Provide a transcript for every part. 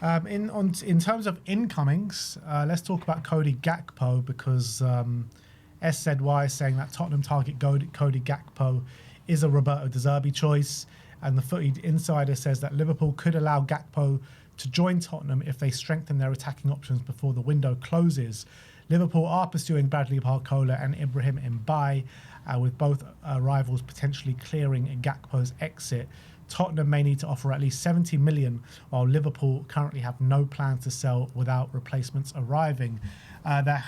In terms of incomings, let's talk about Cody Gakpo because SZY is saying that Tottenham target Cody Gakpo is a Roberto De Zerbi choice, and the Footy Insider says that Liverpool could allow Gakpo to join Tottenham if they strengthen their attacking options before the window closes. Liverpool are pursuing Bradley Barcola and Ibrahim Mbaye, with both rivals potentially clearing Gakpo's exit. Tottenham may need to offer at least 70 million, while Liverpool currently have no plans to sell without replacements arriving. There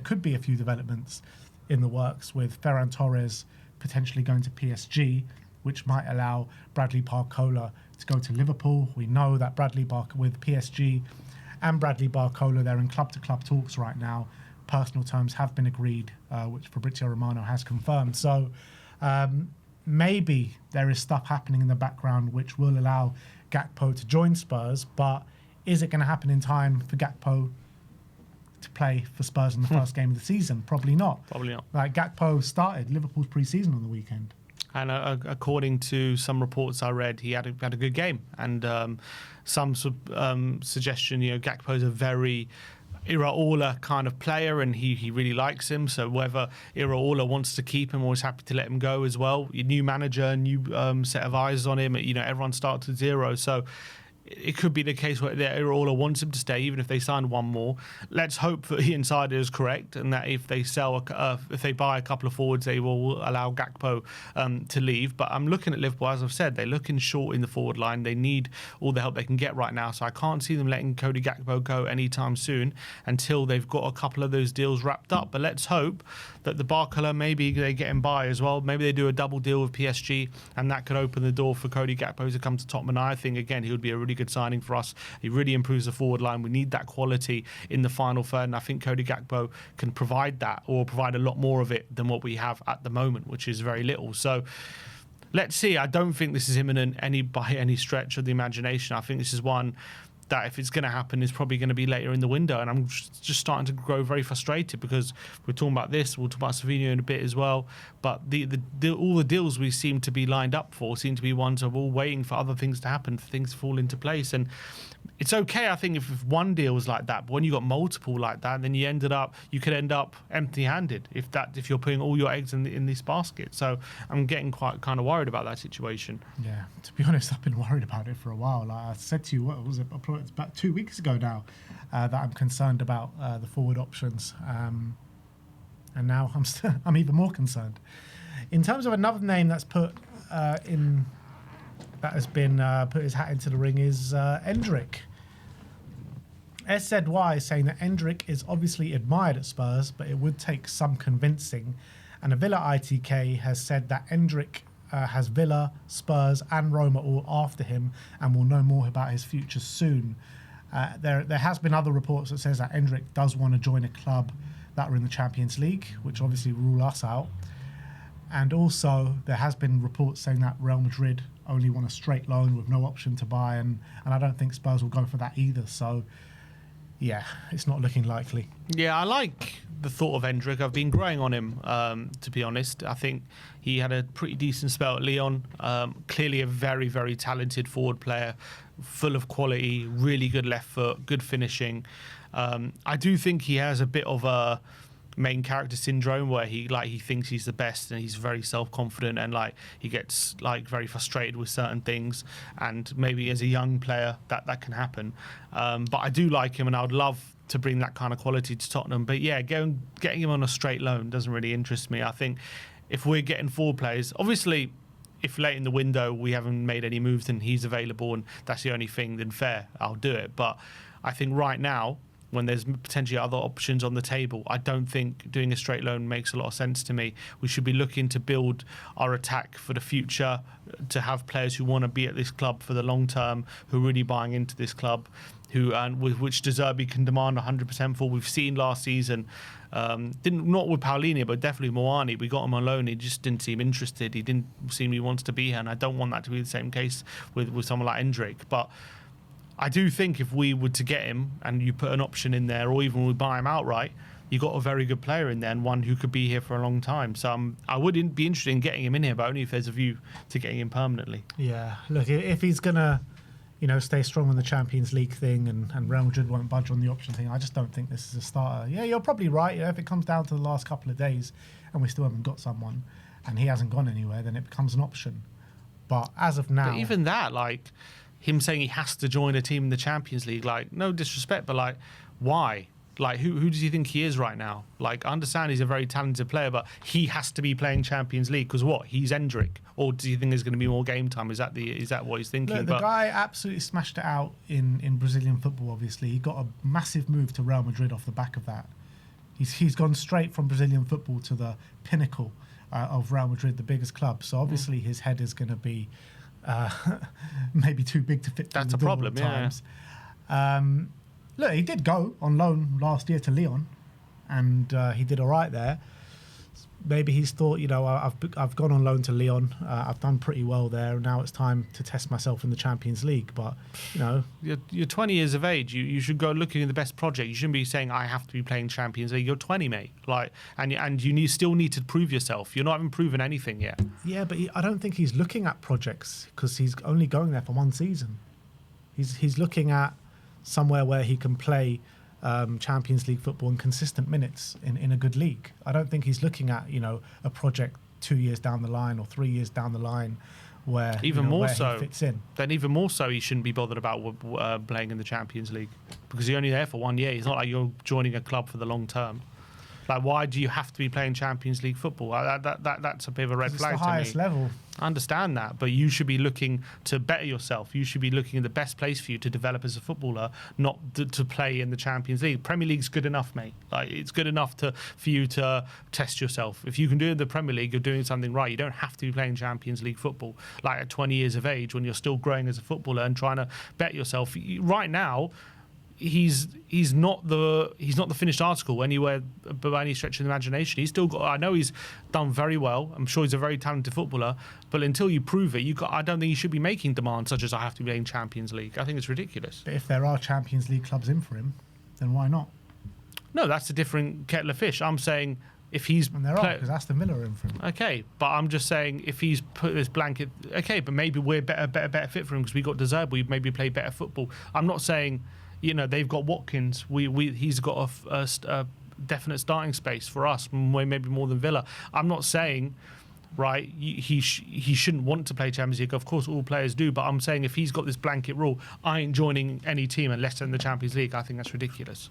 could be a few developments in the works, with Ferran Torres potentially going to PSG, which might allow Bradley Barcola to go to Liverpool. We know that with PSG and Bradley Barcola, they're in club-to-club talks right now. Personal terms have been agreed, which Fabrizio Romano has confirmed. So maybe there is stuff happening in the background which will allow Gakpo to join Spurs, but is it going to happen in time for Gakpo to play for Spurs in the first game of the season? Probably not. Probably not. Like, Gakpo started Liverpool's pre-season on the weekend. And according to some reports I read, he had a good game. And some suggestion, Gakpo's a very Iraola kind of player, and he really likes him. So whether Iraola wants to keep him or is happy to let him go as well. Your new manager, new set of eyes on him. Everyone starts at zero. So it could be the case where Iraola wants him to stay, even if they sign one more. Let's hope that the insider is correct, and that if they if they buy a couple of forwards, they will allow Gakpo to leave. But I'm looking at Liverpool, as I've said, they're looking short in the forward line. They need all the help they can get right now, so I can't see them letting Cody Gakpo go anytime soon until they've got a couple of those deals wrapped up. But let's hope that the Barcola, maybe they get him by as well. Maybe they do a double deal with PSG, and that could open the door for Cody Gakpo to come to Tottenham. And I think, again, he would be a really good signing for us. He really improves the forward line. We need that quality in the final third, and I think Cody Gakpo can provide that, or provide a lot more of it than what we have at the moment, which is very little. So let's see. I don't think this is imminent by any stretch of the imagination. I think this is one that, if it's going to happen, is probably going to be later in the window. And I'm just starting to grow very frustrated, because we're talking about this, we'll talk about Savinho in a bit as well, but all the deals we seem to be lined up for seem to be ones of all waiting for other things to happen, for things to fall into place. And it's okay, I think, if one deal was like that, but when you got multiple like that, then you could end up empty-handed if you're putting all your eggs in this basket. So I'm getting quite kind of worried about that situation. Yeah, to be honest, I've been worried about it for a while. Like I said to you, what was it? It's about 2 weeks ago now that I'm concerned about the forward options, and now I'm even more concerned. In terms of another name that's put his hat into the ring is Endrick. SZY is saying that Endrick is obviously admired at Spurs, but it would take some convincing. And a Villa ITK has said that Endrick has Villa, Spurs and Roma all after him, and will know more about his future soon. There has been other reports that says that Endrick does want to join a club that are in the Champions League, which obviously rule us out. And also there has been reports saying that Real Madrid only want a straight loan with no option to buy, and I don't think Spurs will go for that either. So yeah, it's not looking likely. Yeah, I like the thought of Endrick. I've been growing on him, to be honest. I think he had a pretty decent spell at Lyon. Clearly a very, very talented forward player, full of quality, really good left foot, good finishing. I do think he has a bit of a main character syndrome, where he thinks he's the best, and he's very self-confident, and he gets very frustrated with certain things, and maybe as a young player that can happen. But I do like him, and I would love to bring that kind of quality to Tottenham. But yeah, getting him on a straight loan doesn't really interest me. I think if we're getting forward players, obviously if late in the window we haven't made any moves and he's available and that's the only thing, then fair, I'll do it. But I think right now, when there's potentially other options on the table, I don't think doing a straight loan makes a lot of sense to me. We should be looking to build our attack for the future, to have players who want to be at this club for the long term, who are really buying into this club, which De Zerbi can demand 100% for. We've seen last season, not with Paulinho, but definitely Moani. We got him on loan. He just didn't seem interested. He didn't seem he wants to be here, and I don't want that to be the same case with someone like Endrick. But I do think if we were to get him and you put an option in there, or even we buy him outright, you got a very good player in there, and one who could be here for a long time. So I wouldn't be interested in getting him in here, but only if there's a view to getting him permanently. Yeah, look, if he's gonna stay strong on the Champions League thing, and Real Madrid won't budge on the option thing. I just don't think this is a starter. Yeah, you're probably right. If it comes down to the last couple of days and we still haven't got someone and he hasn't gone anywhere, then it becomes an option. But as of now... But even that, like, him saying he has to join a team in the Champions League, like, no disrespect, but, like, why? Like, who does he think he is right now? Like, I understand he's a very talented player, but he has to be playing Champions League because what? He's Endrick. Or do you think there's going to be more game time? Is that what he's thinking? Look, the guy absolutely smashed it out in Brazilian football, obviously. He got a massive move to Real Madrid off the back of that. He's gone straight from Brazilian football to the pinnacle of Real Madrid, the biggest club. So obviously his head is going to be maybe too big to fit. That's a problem, times. Look, he did go on loan last year to Lyon, and he did all right there. Maybe he's thought, I've gone on loan to Lyon. I've done pretty well there. Now it's time to test myself in the Champions League. But, You're 20 years of age. You should go looking at the best project. You shouldn't be saying, I have to be playing Champions League. You're 20, mate. And you still need to prove yourself. You're not even proven anything yet. Yeah, but I don't think he's looking at projects because he's only going there for one season. He's looking at somewhere where he can play Champions League football in consistent minutes in a good league. I don't think he's looking at a project 2 years down the line or 3 years down the line where he fits in. Then even more so, he shouldn't be bothered about playing in the Champions League because he's only there for 1 year. It's not like you're joining a club for the long term. Like, why do you have to be playing Champions League football? That's a bit of a red flag to me. It's the highest level. I understand that, but you should be looking to better yourself. You should be looking at the best place for you to develop as a footballer, not to play in the Champions League. Premier League's good enough, mate. Like, it's good enough for you to test yourself. If you can do it in the Premier League, you're doing something right. You don't have to be playing Champions League football like at 20 years of age when you're still growing as a footballer and trying to better yourself. Right now, he's not the finished article anywhere by any stretch of the imagination. He's still got. I know he's done very well. I'm sure he's a very talented footballer. But until you prove it, I don't think you should be making demands such as I have to be playing Champions League. I think it's ridiculous. But if there are Champions League clubs in for him, then why not? No, that's a different kettle of fish. I'm saying if he's and there are because Aston Villa are in for him. Okay, but I'm just saying if he's put this blanket. Okay, but maybe we're better fit for him because we got deserved. We maybe play better football. I'm not saying. They've got Watkins. He's got a definite starting space for us, maybe more than Villa. I'm not saying, right, he shouldn't want to play Champions League. Of course, all players do. But I'm saying if he's got this blanket rule, I ain't joining any team unless in the Champions League. I think that's ridiculous.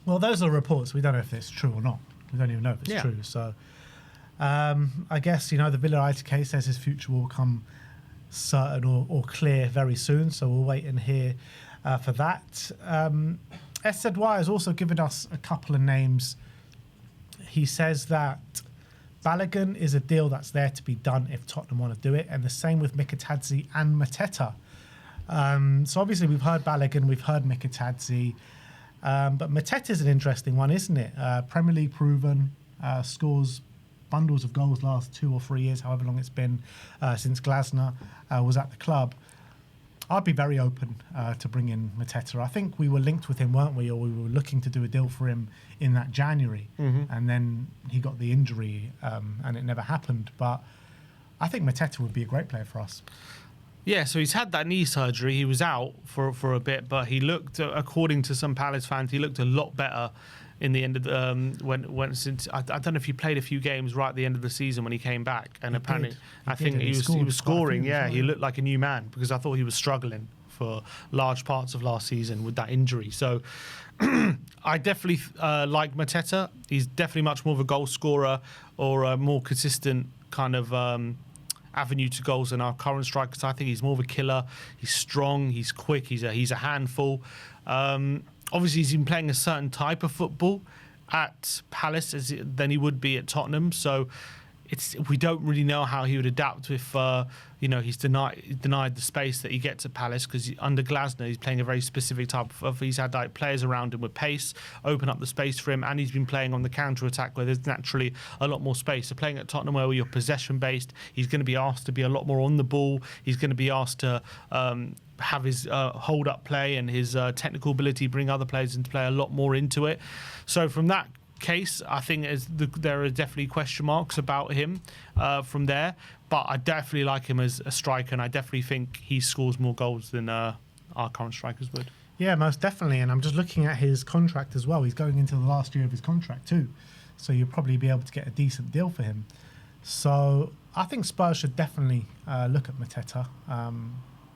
Well, those are reports. We don't know if it's true or not. We don't even know if it's true. So I guess, the Villa ITK says his future will come certain or clear very soon, so we'll wait and hear for that. SZY has also given us a couple of names. He says that Balogun is a deal that's there to be done if Tottenham want to do it, and the same with Mikitadze and Mateta. So obviously we've heard Balogun, we've heard Mikitadze, but Mateta is an interesting one, isn't it? Premier League proven, scores bundles of goals last 2 or 3 years, however long it's been since Glasner was at the club. I'd be very open to bring in Mateta. I think we were linked with him, weren't we? Or we were looking to do a deal for him in that January. And then he got the injury and it never happened. But I think Mateta would be a great player for us. Yeah, so he's had that knee surgery. He was out for a bit, but he looked, according to some Palace fans, he looked a lot better in the end of the since I don't know if he played a few games right at the end of the season when he came back, and apparently I think he was scoring. Yeah, he looked like a new man because I thought he was struggling for large parts of last season with that injury. So I definitely like Mateta. He's definitely much more of a goal scorer or a more consistent kind of avenue to goals than our current strikers. I think he's more of a killer. He's strong. He's quick. He's a handful. Obviously, he's been playing a certain type of football at Palace than he would be at Tottenham. So we don't really know how he would adapt if he's denied the space that he gets at Palace, because under Glasner he's playing a very specific type of. He's had like players around him with pace, open up the space for him, and he's been playing on the counter attack where there's naturally a lot more space. So playing at Tottenham where you're possession based, he's going to be asked to be a lot more on the ball. He's going to be asked to have his hold-up play and his technical ability bring other players into play a lot more into it. So from that case. I think there are definitely question marks about him from there, but I definitely like him as a striker, and I definitely think he scores more goals than our current strikers would. Yeah, most definitely. And I'm just looking at his contract as well. He's going into the last year of his contract too. So you'll probably be able to get a decent deal for him. So I think Spurs should definitely look at Mateta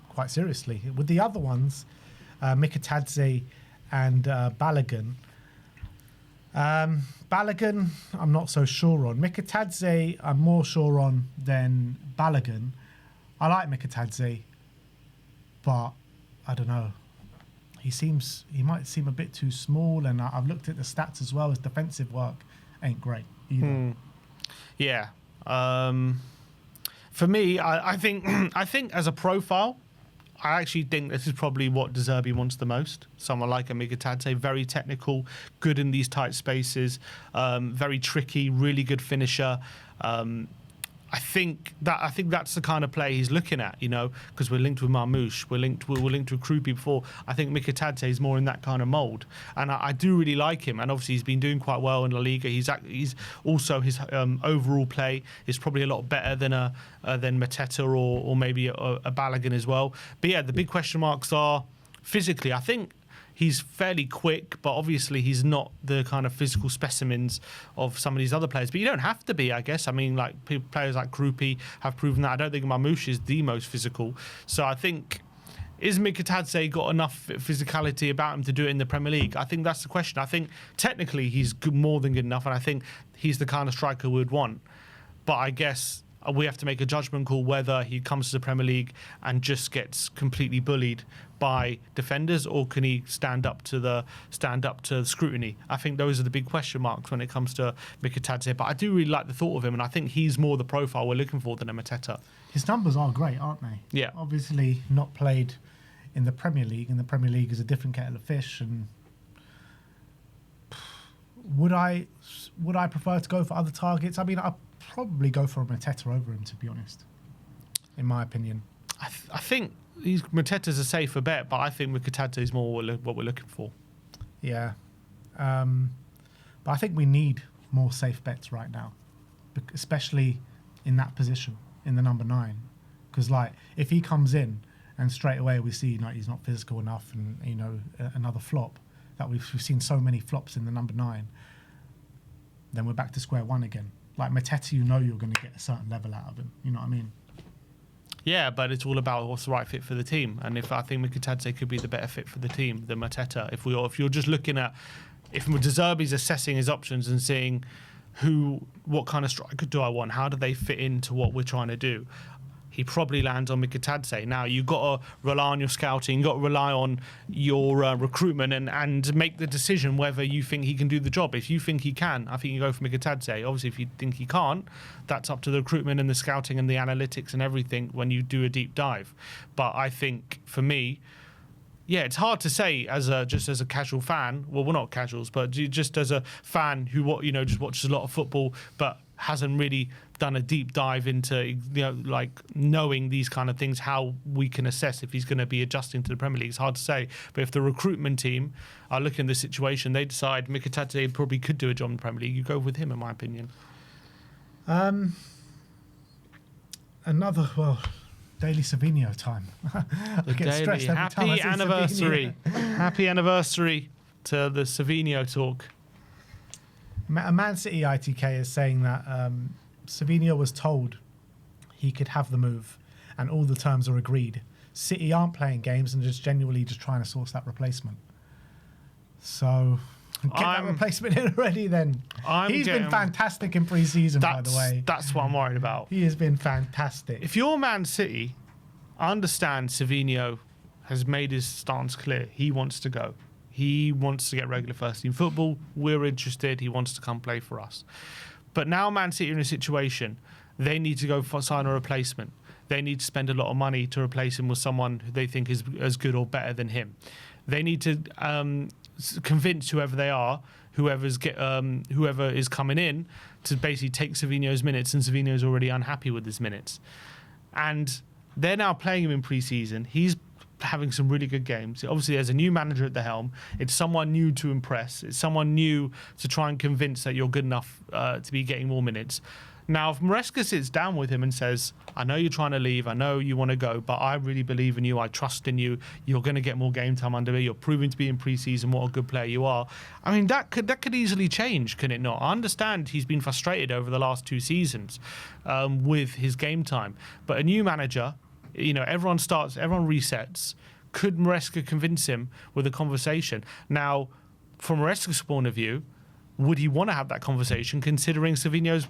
quite seriously. With the other ones, Mikatadze and Balogun. Balogun, I'm not so sure on. Mikatadze, I'm more sure on than Balogun. I like Mikatadze, but I don't know. He might seem a bit too small, and I've looked at the stats as well. His defensive work ain't great either. Yeah. For me, I think as a profile, I actually think this is probably what De Zerbi wants the most. Someone like a Mikatadze, very technical, good in these tight spaces, very tricky, really good finisher. I think that's the kind of play he's looking at, because we're linked with Marmoush, we're linked with Krupi before. I think Mikatadze is more in that kind of mould, and I do really like him. And obviously he's been doing quite well in La Liga. He's also his overall play is probably a lot better than Mateta or maybe a Balogun as well. But yeah, the big question marks are physically. I think he's fairly quick, but obviously he's not the kind of physical specimens of some of these other players. But you don't have to be, I guess. I mean, like players like Krupi have proven that. I don't think Marmoush is the most physical. So I think, is Mikatadze got enough physicality about him to do it in the Premier League? I think that's the question. I think technically he's more than good enough, and I think he's the kind of striker we'd want. But I guess we have to make a judgment call whether he comes to the Premier League and just gets completely bullied by defenders, or can he stand up to the scrutiny. I think those are the big question marks when it comes to Mikatadze. But I do really like the thought of him, and I think he's more the profile we're looking for than a Mateta. His numbers are great, aren't they? Yeah. Obviously not played in the Premier League, and the Premier League is a different kettle of fish. And would I prefer to go for other targets? I mean, I'd probably go for a Mateta over him, to be honest, in my opinion. I think Mateta's a safer bet, but I think Mikatadze is more what we're looking for. Yeah. But I think we need more safe bets right now, especially in that position, in the number 9. Because, if he comes in and straight away we see he's not physical enough, and, another flop, that we've seen so many flops in the number 9, then we're back to square one again. Like Mateta, you're going to get a certain level out of him. You know what I mean? Yeah, but it's all about what's the right fit for the team. And if I think Mikatadze could be the better fit for the team than Mateta, if you're just looking at, if De Zerbi's assessing his options and seeing what kind of striker do I want, how do they fit into what we're trying to do, he probably lands on Mikatadze. Now, you've got to rely on your scouting, you've got to rely on your recruitment and make the decision whether you think he can do the job. If you think he can, I think you go for Mikatadze. Obviously, if you think he can't, that's up to the recruitment and the scouting and the analytics and everything when you do a deep dive. But I think, for me, yeah, it's hard to say just as a casual fan. Well, we're not casuals, but just as a fan who just watches a lot of football, but hasn't really done a deep dive into knowing these kind of things, how we can assess if he's going to be adjusting to the Premier League. It's hard to say. But if the recruitment team are looking at the situation, they decide Mikatadze probably could do a job in the Premier League, you go with him, in my opinion. Daily Savinho time. I get stressed every time I see anniversary. Savinho. Happy anniversary to the Savinho talk. A Man City ITK is saying that Savinho was told he could have the move and all the terms are agreed. City aren't playing games and just genuinely just trying to source that replacement. So get that replacement in already then. He's been fantastic in pre-season, by the way. That's what I'm worried about. He has been fantastic. If you're Man City, I understand Savinho has made his stance clear. He wants to go. He wants to get regular first-team football. We're interested. He wants to come play for us. But now Man City are in a situation, they need to go sign a replacement. They need to spend a lot of money to replace him with someone who they think is as good or better than him. They need to convince whoever they are, whoever is coming in, to basically take Savinho's minutes, and Savinho's already unhappy with his minutes. And they're now playing him in pre-season. He's having some really good games. Obviously, there's a new manager at the helm. It's someone new to impress. It's someone new to try and convince that you're good enough to be getting more minutes. Now, if Maresca sits down with him and says, I know you're trying to leave, I know you want to go, but I really believe in you, I trust in you, you're going to get more game time under me, you're proving to be in pre-season what a good player you are. I mean, that could easily change, can it not? I understand he's been frustrated over the last 2 seasons with his game time, but a new manager, everyone resets. Could Maresca convince him with a conversation? Now, from Maresca's point of view, would he want to have that conversation considering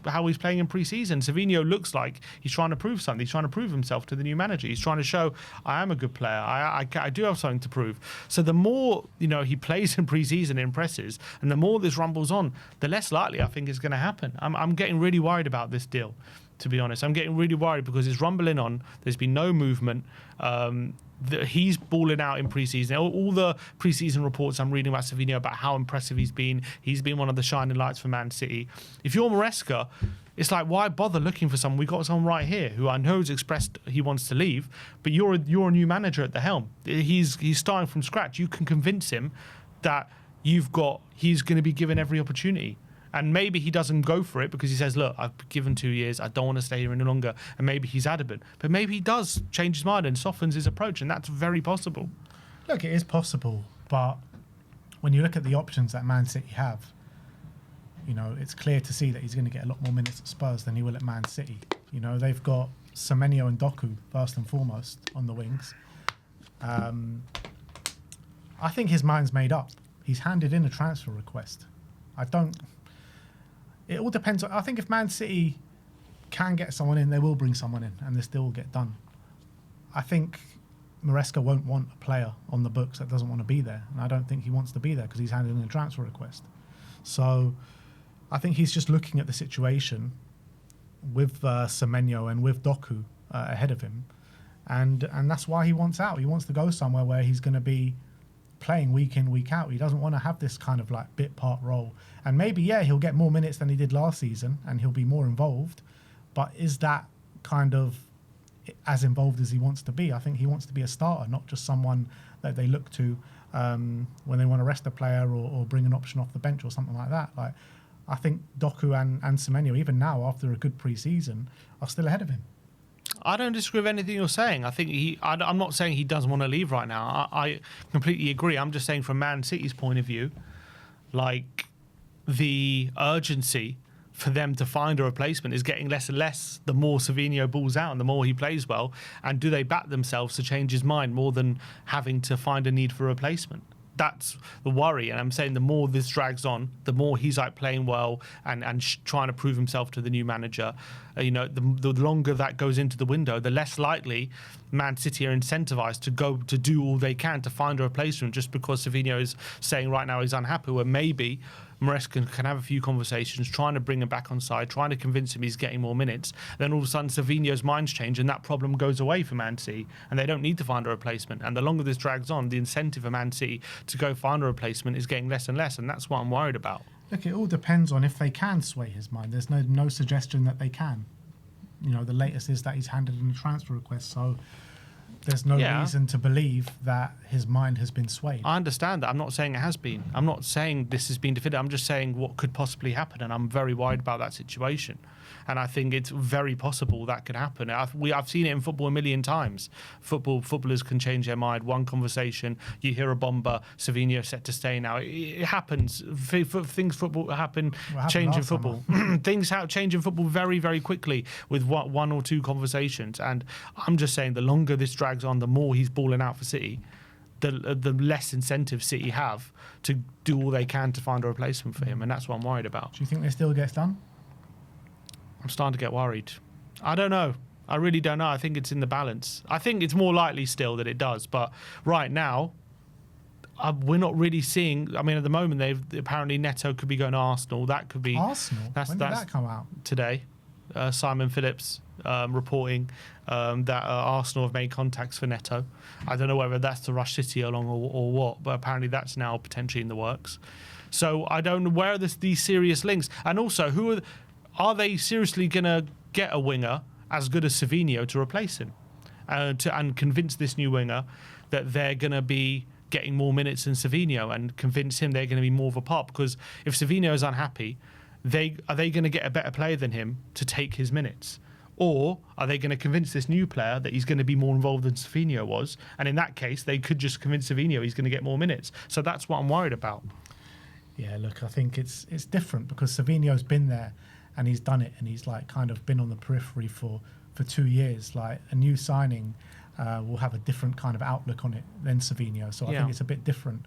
how he's playing in pre-season? Savinho looks like he's trying to prove something. He's trying to prove himself to the new manager. He's trying to show, I am a good player. I do have something to prove. So the more he plays in pre-season, impresses, and the more this rumbles on, the less likely I think it's going to happen. I'm getting really worried about this deal, to be honest. I'm getting really worried because it's rumbling on. There's been no movement. He's balling out in pre-season. All the pre-season reports I'm reading about Savinho about how impressive he's been one of the shining lights for Man City. If you're Maresca, it's like, why bother looking for someone? We got someone right here who I know has expressed he wants to leave, but you're a new manager at the helm. He's starting from scratch. You can convince him that he's going to be given every opportunity. And maybe he doesn't go for it because he says, look, I've given 2 years, I don't want to stay here any longer. And maybe he's adamant. But maybe he does change his mind and softens his approach, and that's very possible. Look, it is possible, but when you look at the options that Man City have, it's clear to see that he's going to get a lot more minutes at Spurs than he will at Man City. They've got Savinho and Doku, first and foremost, on the wings. I think his mind's made up. He's handed in a transfer request. It all depends. I think if Man City can get someone in, they will bring someone in, and this deal will get done. I think Maresca won't want a player on the books that doesn't want to be there, and I don't think he wants to be there because he's handed in a transfer request. So I think he's just looking at the situation with Semenyo and with Doku ahead of him, and that's why he wants out. He wants to go somewhere where he's going to be playing week in, week out. He doesn't want to have this kind of like bit part role. And maybe, he'll get more minutes than he did last season and he'll be more involved. But is that kind of as involved as he wants to be? I think he wants to be a starter, not just someone that they look to when they want to rest a player or bring an option off the bench or something like that. Like, I think Doku and Semenyo, even now after a good pre-season, are still ahead of him. I don't disagree with anything you're saying. I think I'm not saying he doesn't want to leave right now. I completely agree. I'm just saying from Man City's point of view, like, the urgency for them to find a replacement is getting less and less the more Savinho balls out and the more he plays well. And do they back themselves to change his mind more than having to find a need for a replacement? That's the worry. And I'm saying the more this drags on, the more he's like playing well and trying to prove himself to the new manager. The longer that goes into the window, the less likely Man City are incentivized to go to do all they can to find a replacement just because Savinho is saying right now he's unhappy, where maybe Maresca can have a few conversations, trying to bring him back on side, trying to convince him he's getting more minutes. Then all of a sudden, Savinho's mind's change, and that problem goes away for Man City, and they don't need to find a replacement. And the longer this drags on, the incentive for Man City to go find a replacement is getting less and less, and that's what I'm worried about. Look, it all depends on if they can sway his mind. There's no suggestion that they can. The latest is that he's handed in a transfer request, so there's no reason to believe that his mind has been swayed. I understand that. I'm not saying it has been. I'm not saying this has been defeated. I'm just saying what could possibly happen, and I'm very worried about that situation. And I think it's very possible that could happen. I've seen it in football a million times. Footballers can change their mind. One conversation, you hear a bomber, Savinho set to stay now. It happens. Things football happen, change in football. Things change in football very, very quickly with one or two conversations. And I'm just saying the longer this drags on, the more he's balling out for City, the less incentive City have to do all they can to find a replacement for him. And that's what I'm worried about. Do you think this deal gets done? I'm starting to get worried. I don't know. I really don't know. I think it's in the balance. I think it's more likely still that it does. But right now, we're not really seeing. I mean, at the moment, apparently Neto could be going to Arsenal. That could be Arsenal. When did that come out? Today. Simon Phillips reporting that Arsenal have made contacts for Neto. I don't know whether that's to rush City along or what, but apparently that's now potentially in the works. So I don't know where are these serious links. And also, are they seriously going to get a winger as good as Savinho to replace him and convince this new winger that they're going to be getting more minutes than Savinho and convince him they're going to be more of a part. Because if Savinho is unhappy, are they going to get a better player than him to take his minutes? Or are they going to convince this new player that he's going to be more involved than Savinho was? And in that case, they could just convince Savinho he's going to get more minutes. So that's what I'm worried about. Yeah, look, I think it's different because Savinho's been there and he's done it, and he's like kind of been on the periphery for 2 years. Like a new signing will have a different kind of outlook on it than Savinho. So I think it's a bit different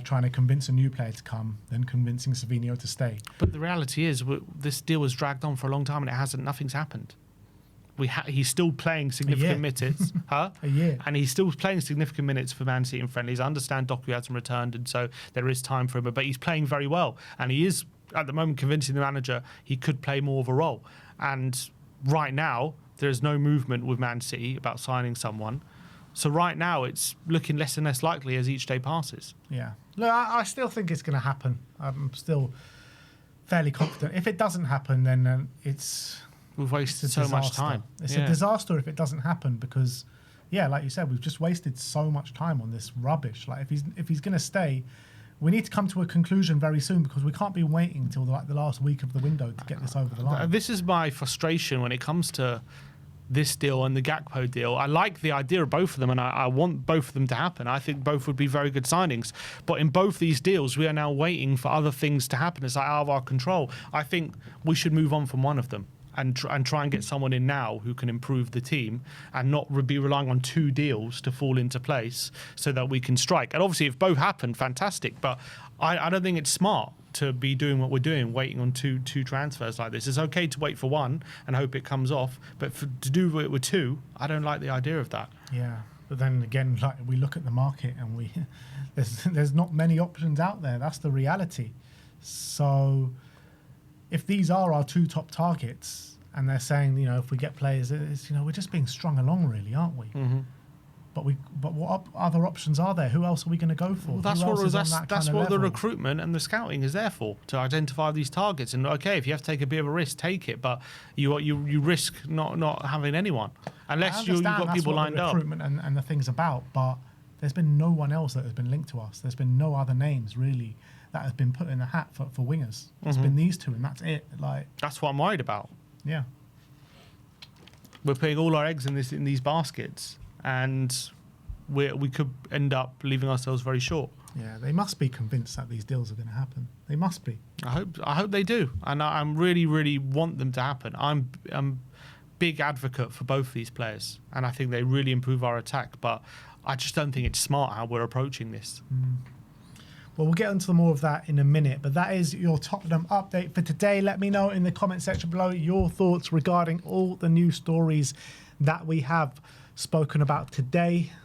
trying to convince a new player to come than convincing Savinho to stay. But the reality is this deal was dragged on for a long time and nothing's happened. He's still playing significant minutes, A year. And he's still playing significant minutes for Man City in friendlies. I understand Doku hasn't returned, and so there is time for him, but he's playing very well, and he is at the moment convincing the manager he could play more of a role. And right now, there's no movement with Man City about signing someone. So right now, it's looking less and less likely as each day passes. Yeah. Look, I still think it's going to happen. I'm still fairly confident. If it doesn't happen, then We've wasted so much time. It's a disaster if it doesn't happen because, like you said, we've just wasted so much time on this rubbish. Like if he's going to stay, we need to come to a conclusion very soon because we can't be waiting until the last week of the window to get this over the line. This is my frustration when it comes to this deal and the Gakpo deal. I like the idea of both of them, and I want both of them to happen. I think both would be very good signings. But in both these deals, we are now waiting for other things to happen. It's like out of our control. I think we should move on from one of them and try and get someone in now who can improve the team and not be relying on 2 deals to fall into place so that we can strike. And obviously, if both happen, fantastic. But I don't think it's smart to be doing what we're doing, waiting on two transfers like this. It's okay to wait for one and hope it comes off, but to do it with 2, I don't like the idea of that. Yeah, but then again, like we look at the market and there's not many options out there. That's the reality. So if these are our 2 top targets, and they're saying, if we get players, we're just being strung along, really, aren't we? Mm-hmm. But what other options are there? Who else are we going to go for? Well, that's what the recruitment and the scouting is there for, to identify these targets. And okay, if you have to take a bit of a risk, take it, but you risk not having anyone unless you've got people lined up. Recruitment and the things about, but there's been no one else that has been linked to us. There's been no other names really that have been put in the hat for wingers. It's been these 2, and that's it. Like that's what I'm worried about. Yeah, we're putting all our eggs in these baskets, and we could end up leaving ourselves very short. Yeah, they must be convinced that these deals are going to happen. They must be. I hope they do, and I'm really want them to happen. I'm big advocate for both these players, and I think they really improve our attack. But I just don't think it's smart how we're approaching this. Well, we'll get into more of that in a minute, but that is your Tottenham update for today. Let me know in the comment section below your thoughts regarding all the new stories that we have spoken about today.